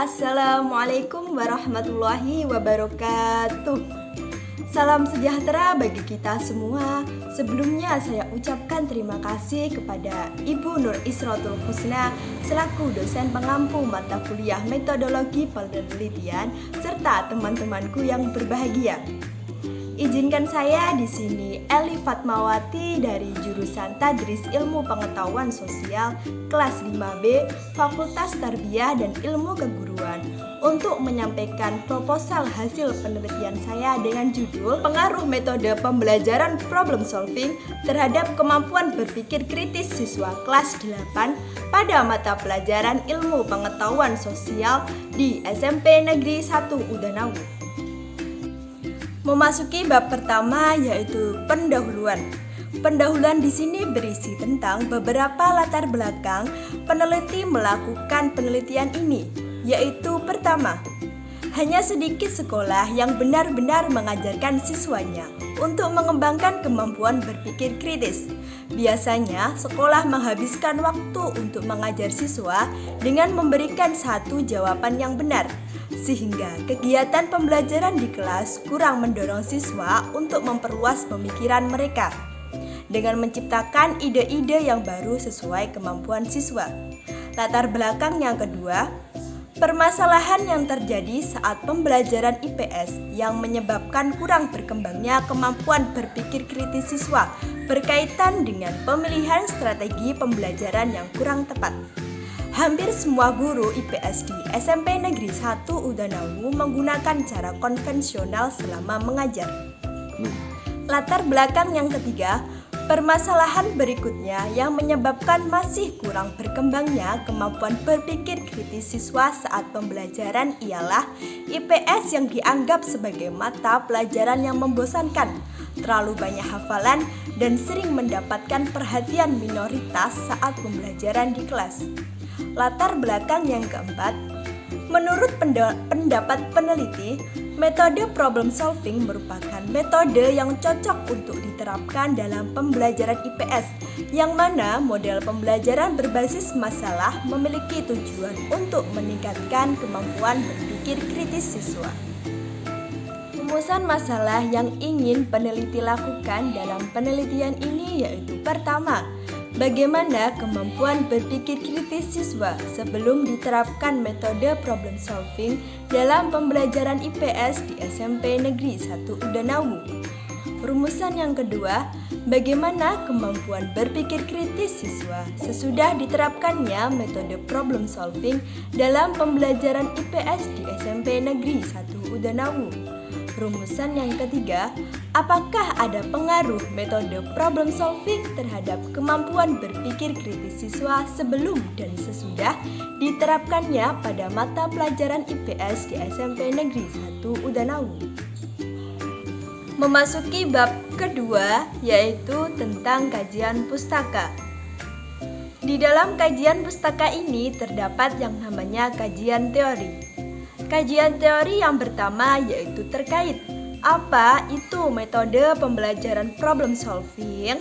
Assalamualaikum warahmatullahi wabarakatuh. Salam sejahtera bagi kita semua. Sebelumnya saya ucapkan terima kasih kepada Ibu Nur Isrotul Husna selaku dosen pengampu mata kuliah metodologi penelitian serta teman-temanku yang berbahagia. Izinkan saya di sini Eli Fatmawati dari jurusan Tadris Ilmu Pengetahuan Sosial kelas 5B Fakultas Tarbiyah dan Ilmu Keguruan untuk menyampaikan proposal hasil penelitian saya dengan judul Pengaruh Metode Pembelajaran Problem Solving terhadap kemampuan berpikir kritis siswa kelas 8 pada mata pelajaran Ilmu Pengetahuan Sosial di SMP Negeri 1 Udanawu. Memasuki bab pertama yaitu pendahuluan. Pendahuluan di sini berisi tentang beberapa latar belakang peneliti melakukan penelitian ini, yaitu pertama, hanya sedikit sekolah yang benar-benar mengajarkan siswanya untuk mengembangkan kemampuan berpikir kritis. Biasanya, sekolah menghabiskan waktu untuk mengajar siswa dengan memberikan satu jawaban yang benar, sehingga kegiatan pembelajaran di kelas kurang mendorong siswa untuk memperluas pemikiran mereka dengan menciptakan ide-ide yang baru sesuai kemampuan siswa. Latar belakang yang kedua, permasalahan yang terjadi saat pembelajaran IPS yang menyebabkan kurang berkembangnya kemampuan berpikir kritis siswa berkaitan dengan pemilihan strategi pembelajaran yang kurang tepat. Hampir semua guru IPS di SMP Negeri 1 Udanawu menggunakan cara konvensional selama mengajar. Latar belakang yang ketiga, permasalahan berikutnya yang menyebabkan masih kurang berkembangnya kemampuan berpikir kritis siswa saat pembelajaran ialah IPS yang dianggap sebagai mata pelajaran yang membosankan, terlalu banyak hafalan, dan sering mendapatkan perhatian minoritas saat pembelajaran di kelas. Latar belakang yang keempat, menurut pendapat peneliti, metode problem solving merupakan metode yang cocok untuk diterapkan dalam pembelajaran IPS, yang mana model pembelajaran berbasis masalah memiliki tujuan untuk meningkatkan kemampuan berpikir kritis siswa. Rumusan masalah yang ingin peneliti lakukan dalam penelitian ini yaitu pertama, bagaimana kemampuan berpikir kritis siswa sebelum diterapkan metode problem solving dalam pembelajaran IPS di SMP Negeri 1 Udanawu. Rumusan yang kedua, bagaimana kemampuan berpikir kritis siswa sesudah diterapkannya metode problem solving dalam pembelajaran IPS di SMP Negeri 1 Udanawu. Rumusan yang ketiga, apakah ada pengaruh metode problem solving terhadap kemampuan berpikir kritis siswa sebelum dan sesudah diterapkannya pada mata pelajaran IPS di SMP Negeri 1 Udanawu. Memasuki bab kedua yaitu tentang kajian pustaka. Di dalam kajian pustaka ini terdapat yang namanya kajian teori. Kajian teori yang pertama yaitu terkait apa itu metode pembelajaran problem solving.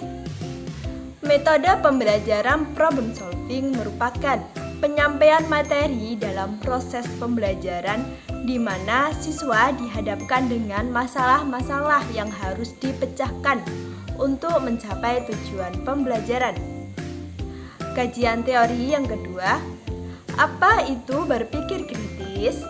Metode pembelajaran problem solving merupakan penyampaian materi dalam proses pembelajaran di mana siswa dihadapkan dengan masalah-masalah yang harus dipecahkan untuk mencapai tujuan pembelajaran. Kajian teori yang kedua, apa itu berpikir kritis?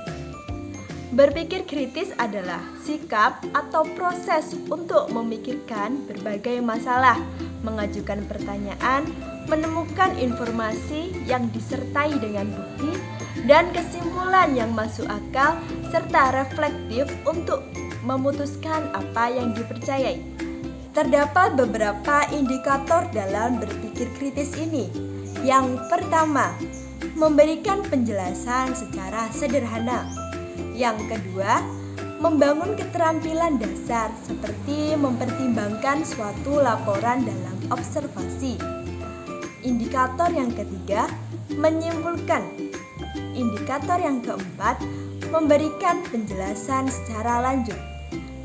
Berpikir kritis adalah sikap atau proses untuk memikirkan berbagai masalah, mengajukan pertanyaan, menemukan informasi yang disertai dengan bukti dan kesimpulan yang masuk akal serta reflektif untuk memutuskan apa yang dipercayai. Terdapat beberapa indikator dalam berpikir kritis ini. Yang pertama, memberikan penjelasan secara sederhana. Yang kedua, membangun keterampilan dasar seperti mempertimbangkan suatu laporan dalam observasi. Indikator yang ketiga, menyimpulkan. Indikator yang keempat, memberikan penjelasan secara lanjut.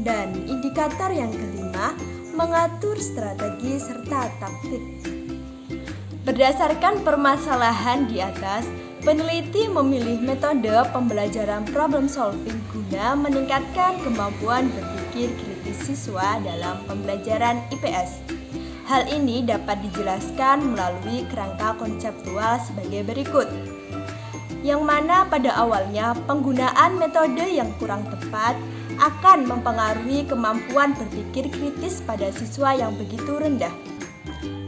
Dan indikator yang kelima, mengatur strategi serta taktik. Berdasarkan permasalahan di atas, Peneliti memilih metode pembelajaran problem solving guna meningkatkan kemampuan berpikir kritis siswa dalam pembelajaran IPS. Hal ini dapat dijelaskan melalui kerangka konseptual sebagai berikut. Yang mana pada awalnya penggunaan metode yang kurang tepat akan mempengaruhi kemampuan berpikir kritis pada siswa yang begitu rendah.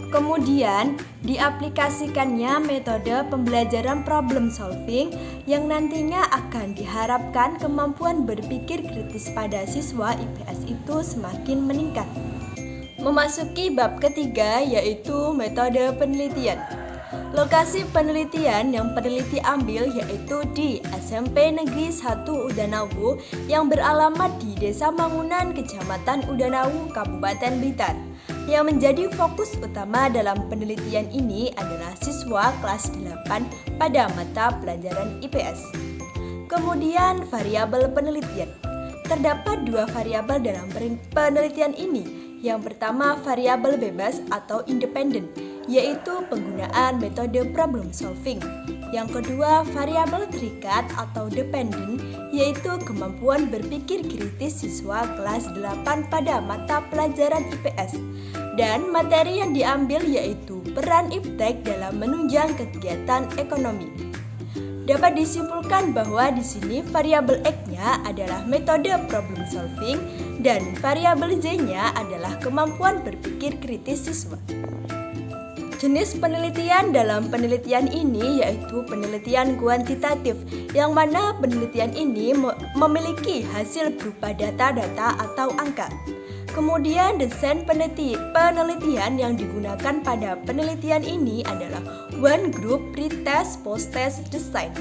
Kemudian, diaplikasikannya metode pembelajaran problem solving yang nantinya akan diharapkan kemampuan berpikir kritis pada siswa IPS itu semakin meningkat. Memasuki bab ketiga yaitu metode penelitian. Lokasi penelitian yang peneliti ambil yaitu di SMP Negeri 1 Udanawu yang beralamat di Desa Mangunan, Kecamatan Udanawu, Kabupaten Blitar. Yang menjadi fokus utama dalam penelitian ini adalah siswa kelas 8 pada mata pelajaran IPS. Kemudian variabel penelitian. Terdapat dua variabel dalam penelitian ini. Yang pertama variabel bebas atau independen, yaitu penggunaan metode problem solving. Yang kedua variabel terikat atau dependent, yaitu kemampuan berpikir kritis siswa kelas 8 pada mata pelajaran IPS. Dan materi yang diambil yaitu peran iptek dalam menunjang kegiatan ekonomi. Dapat disimpulkan bahwa di sini variabel X-nya adalah metode problem solving dan variabel Z-nya adalah kemampuan berpikir kritis siswa. Jenis penelitian dalam penelitian ini yaitu penelitian kuantitatif, yang mana penelitian ini memiliki hasil berupa data-data atau angka. Kemudian desain penelitian yang digunakan pada penelitian ini adalah one group pretest post-test design,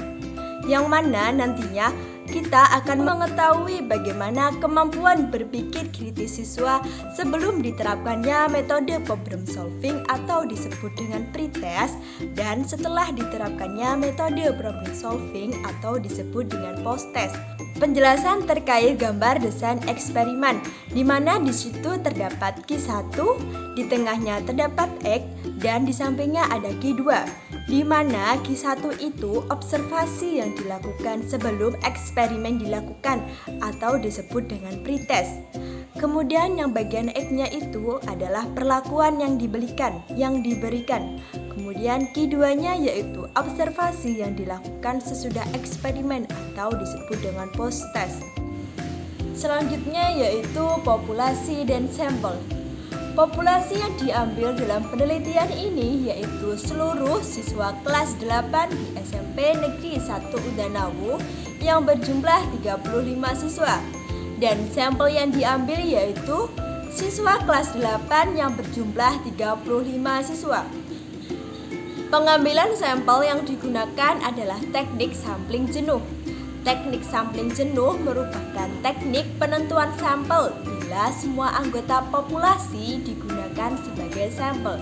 yang mana nantinya kita akan mengetahui bagaimana kemampuan berpikir kritis siswa sebelum diterapkannya metode problem solving atau disebut dengan pretest, dan setelah diterapkannya metode problem solving atau disebut dengan post-test. Penjelasan terkait gambar desain eksperimen, di mana di situ terdapat Q1, di tengahnya terdapat X, dan di sampingnya ada Q2, di mana Q1 itu observasi yang dilakukan sebelum eksperimen dilakukan atau disebut dengan pretest. Kemudian yang bagian X-nya itu adalah perlakuan yang diberikan. Kemudian Q2-nya yaitu observasi yang dilakukan sesudah eksperimen atau disebut dengan post-test. Selanjutnya yaitu populasi dan sampel. Populasi yang diambil dalam penelitian ini yaitu seluruh siswa kelas 8 di SMP Negeri 1 Udanawu yang berjumlah 35 siswa. Dan sampel yang diambil yaitu siswa kelas 8 yang berjumlah 35 siswa. Pengambilan sampel yang digunakan adalah teknik sampling jenuh. Teknik sampling jenuh merupakan teknik penentuan sampel bila semua anggota populasi digunakan sebagai sampel.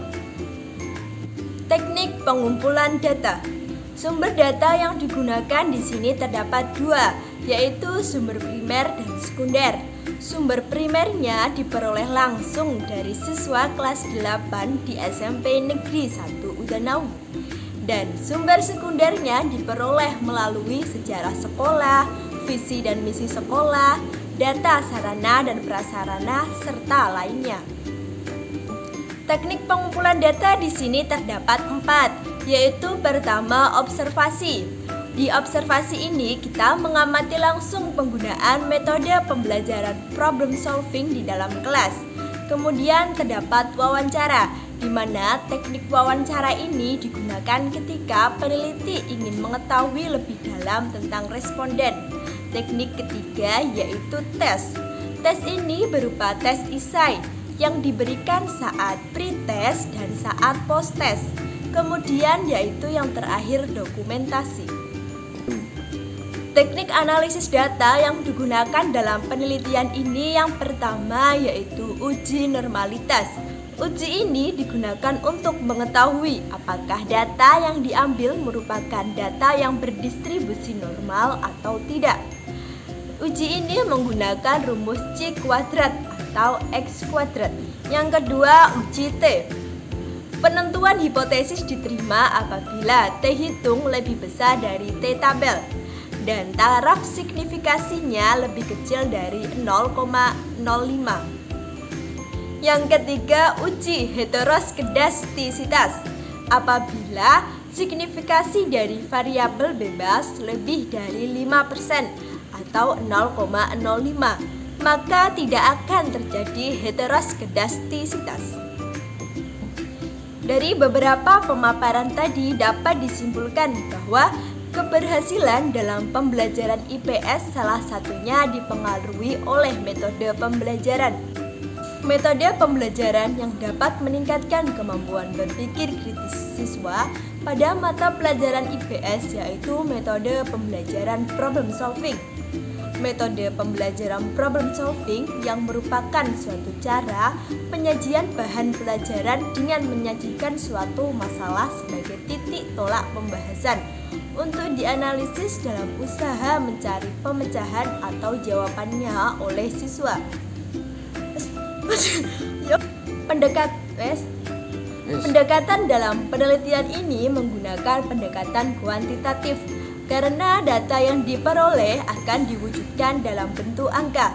Teknik pengumpulan data. Sumber data yang digunakan di sini terdapat dua, yaitu sumber primer dan sekunder. Sumber primernya diperoleh langsung dari siswa kelas 8 di SMP Negeri 1 Udanawu. Dan sumber sekundernya diperoleh melalui sejarah sekolah, visi dan misi sekolah, data sarana dan prasarana, serta lainnya. Teknik pengumpulan data di sini terdapat 4, yaitu pertama observasi. Di observasi ini kita mengamati langsung penggunaan metode pembelajaran problem solving di dalam kelas. Kemudian terdapat wawancara, di mana teknik wawancara ini digunakan ketika peneliti ingin mengetahui lebih dalam tentang responden. Teknik ketiga yaitu tes. Tes ini berupa tes esai yang diberikan saat pre-test dan saat post-test. Kemudian yaitu yang terakhir dokumentasi. Teknik analisis data yang digunakan dalam penelitian ini yang pertama yaitu uji normalitas. Uji ini digunakan untuk mengetahui apakah data yang diambil merupakan data yang berdistribusi normal atau tidak. Uji ini menggunakan rumus C kuadrat atau X kuadrat. Yang kedua, uji T. Penentuan hipotesis diterima apabila T hitung lebih besar dari T tabel dan taraf signifikasinya lebih kecil dari 0,05. Yang ketiga, uji heteroskedastisitas apabila signifikasi dari variabel bebas lebih dari 5% atau 0,05, maka tidak akan terjadi heteroskedastisitas. Dari beberapa pemaparan tadi dapat disimpulkan bahwa keberhasilan dalam pembelajaran IPS salah satunya dipengaruhi oleh metode pembelajaran. Metode pembelajaran yang dapat meningkatkan kemampuan berpikir kritis siswa pada mata pelajaran IPS yaitu metode pembelajaran problem solving. Metode pembelajaran problem solving yang merupakan suatu cara penyajian bahan pelajaran dengan menyajikan suatu masalah sebagai titik tolak pembahasan untuk dianalisis dalam usaha mencari pemecahan atau jawabannya oleh siswa. Pendekatan dalam penelitian ini menggunakan pendekatan kuantitatif karena data yang diperoleh akan diwujudkan dalam bentuk angka.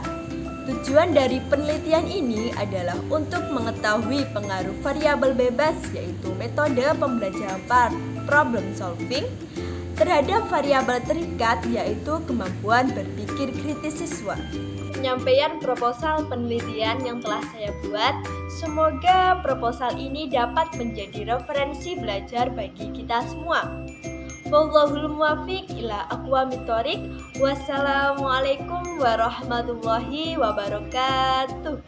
Tujuan dari penelitian ini adalah untuk mengetahui pengaruh variabel bebas yaitu metode pembelajaran problem solving terhadap variabel terikat yaitu kemampuan berpikir kritis siswa. Penyampaian proposal penelitian yang telah saya buat, semoga proposal ini dapat menjadi referensi belajar bagi kita semua. Wallahul muwaffiq ila aqwamit thoriq. Wassalamualaikum warahmatullahi wabarakatuh.